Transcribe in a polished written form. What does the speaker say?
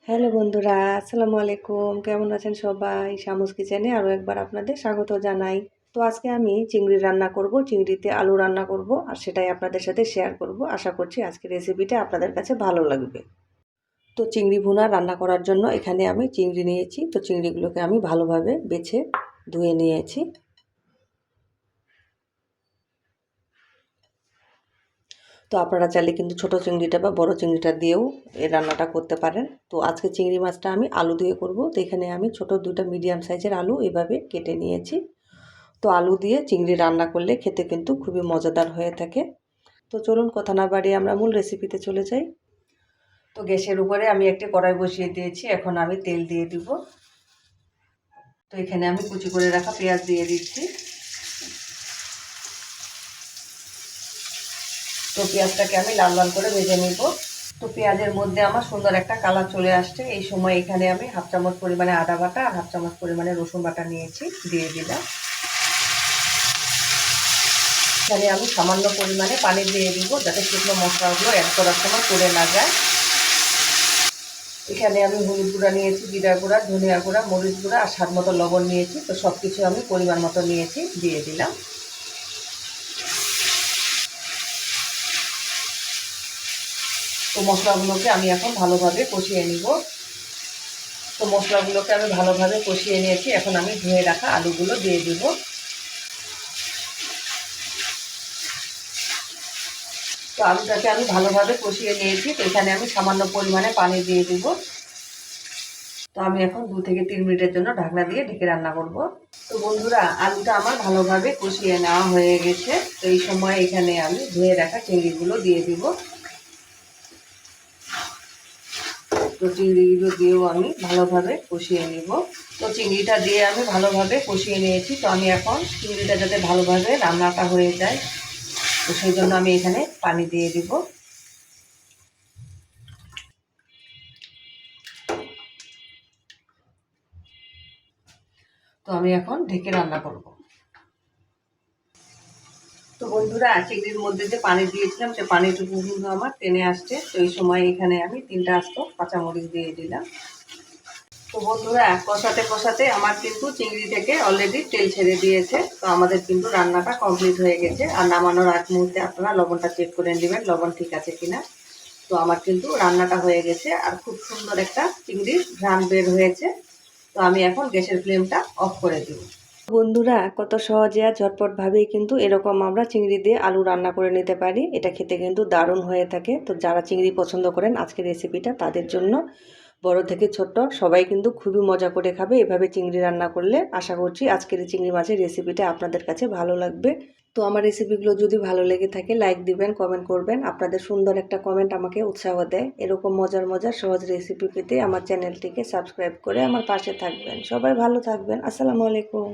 Hello বন্ধুরা, আসসালামু আলাইকুম। কেমন আছেন সবাই? শামুস কিচেনে আরও একবার আপনাদের স্বাগত জানাই। তো আজকে আমি চিংড়ি রান্না করব, চিংড়িতে আলু রান্না করব আর সেটাই আপনাদের সাথে শেয়ার করব। আশা করছি আজকের রেসিপিটা আপনাদের কাছে ভালো লাগবে। তো চিংড়ি ভুনা রান্না করার জন্য এখানে আমি চিংড়ি নিয়েছি। তো চিংড়িগুলোকে আমি ভালোভাবে বেছে ধুয়ে নিয়েছি। তো আপনারা চাইলে কিন্তু ছোটো চিংড়িটা বা বড় চিংড়িটা দিয়েও এই রান্নাটা করতে পারেন। তো আজকে চিংড়ি মাছটা আমি আলু দিয়ে করব। তো এখানে আমি ছোটো দুটো মিডিয়াম সাইজের আলু এভাবে কেটে নিয়েছি। তো আলু দিয়ে চিংড়ি রান্না করলে খেতে কিন্তু খুবই মজাদার হয়ে থাকে। তো চলুন কথা না বাড়িয়ে আমরা মূল রেসিপিতে চলে যাই। তো গ্যাসের উপরে আমি একটি কড়াই বসিয়ে দিয়েছি। এখন আমি তেল দিয়ে দিব। তো এখানে আমি কুচি করে রাখা পেঁয়াজ দিয়ে দিচ্ছি। তো পেঁয়াজটাকে আমি লাল লাল করে ভেজে নিব। তো পেঁয়াজের মধ্যে আমার সুন্দর একটা কালার চলে আসছে। এই সময় এখানে আমি হাফ চামচ পরিমাণে আদা বাটা আর হাফ চামচ পরিমাণে রসুন বাটা নিয়েছি, দিয়ে দিলাম। এখানে আমি সামান্য পরিমাণে পানি দিয়ে দিব, যাতে শুকনো মশলাগুলো অ্যাড করার সময় পড়ে না যায়। এখানে আমি হলুদ গুঁড়া নিয়েছি, জিরা গুঁড়া, ধনিয়া গুঁড়া, মরিচ গুঁড়া আর স্বাদ মতো লবণ নিয়েছি। তো সব কিছু আমি পরিমাণ মতো নিয়েছি, দিয়ে দিলাম। তো মশলাগুলোকে আমি এখন ভালোভাবে কষিয়ে নিব। তো মশলাগুলোকে আমি ভালোভাবে কষিয়ে নিয়েছি। এখন আমি ধুয়ে রাখা আলুগুলো দিয়ে দিব। তো আলুটাকে আমি ভালোভাবে কষিয়ে নিয়েছি। তো এখানে আমি সামান্য পরিমাণে পানি দিয়ে দিব। তো আমি এখন 2 থেকে 3 মিনিটের জন্য ঢাকনা দিয়ে ঢেকে রান্না করব। তো বন্ধুরা, আলুটা আমার ভালোভাবে কষিয়ে নেওয়া হয়ে গেছে। তো এই সময় এখানে আমি ধুয়ে রাখা চিংড়িগুলো দিয়ে দিব। তো চিংড়িগুলো দিয়েও আমি ভালোভাবে কষিয়ে নিব। তো চিংড়িটা দিয়ে আমি ভালোভাবে কষিয়ে নিয়েছি। তো আমি এখন চিংড়িটা যাতে ভালোভাবে রান্নাটা হয়ে যায়, তো সেই জন্য আমি এখানে পানি দিয়ে দিব। তো আমি এখন ঢেকে রান্না করব। তো বন্ধুরা, চিংড়ির মধ্যে যে পানি দিয়েছিলাম সে পানিটুকু কিন্তু আমার টেনে আসছে। তো এই সময় এখানে আমি 3টা আস্ত কাঁচামরিচ দিয়ে দিলাম। তো বন্ধুরা, কষাতে কষাতে আমার কিন্তু চিংড়ি থেকে অলরেডি তেল ছেড়ে দিয়েছে। তো আমাদের কিন্তু রান্নাটা কমপ্লিট হয়ে গেছে। আর নামানোর আগ মুহূর্তে আপনারা লবণটা চেক করে নেবেন, লবণ ঠিক আছে কিনা। তো আমার কিন্তু রান্নাটা হয়ে গেছে আর খুব সুন্দর একটা চিংড়ির ঘ্রাণ বের হয়েছে। তো আমি এখন গ্যাসের ফ্লেমটা অফ করে দিব। বন্ধুরা, কত সহজে আর ঝটপটভাবেই কিন্তু এরকম আমরা চিংড়ি দিয়ে আলু রান্না করে নিতে পারি। এটা খেতে কিন্তু দারুণ হয়ে থাকে। তো যারা চিংড়ি পছন্দ করেন আজকের রেসিপিটা তাদের জন্য, বড় থেকে ছোট সবাই কিন্তু খুবই মজা করে খাবে এভাবে চিংড়ি রান্না করলে। আশা করছি আজকের এই চিংড়ি মাছের রেসিপিটা আপনাদের কাছে ভালো লাগবে। তো আমার রেসিপিগুলো যদি ভালো লেগে থাকে লাইক দিবেন, কমেন্ট করবেন। আপনাদের সুন্দর একটা কমেন্ট আমাকে উৎসাহ দেয়। এরকম মজার মজার সহজ রেসিপি পেতে আমার চ্যানেলটিকে সাবস্ক্রাইব করে আমার পাশে থাকবেন। সবাই ভালো থাকবেন। আসসালামু আলাইকুম।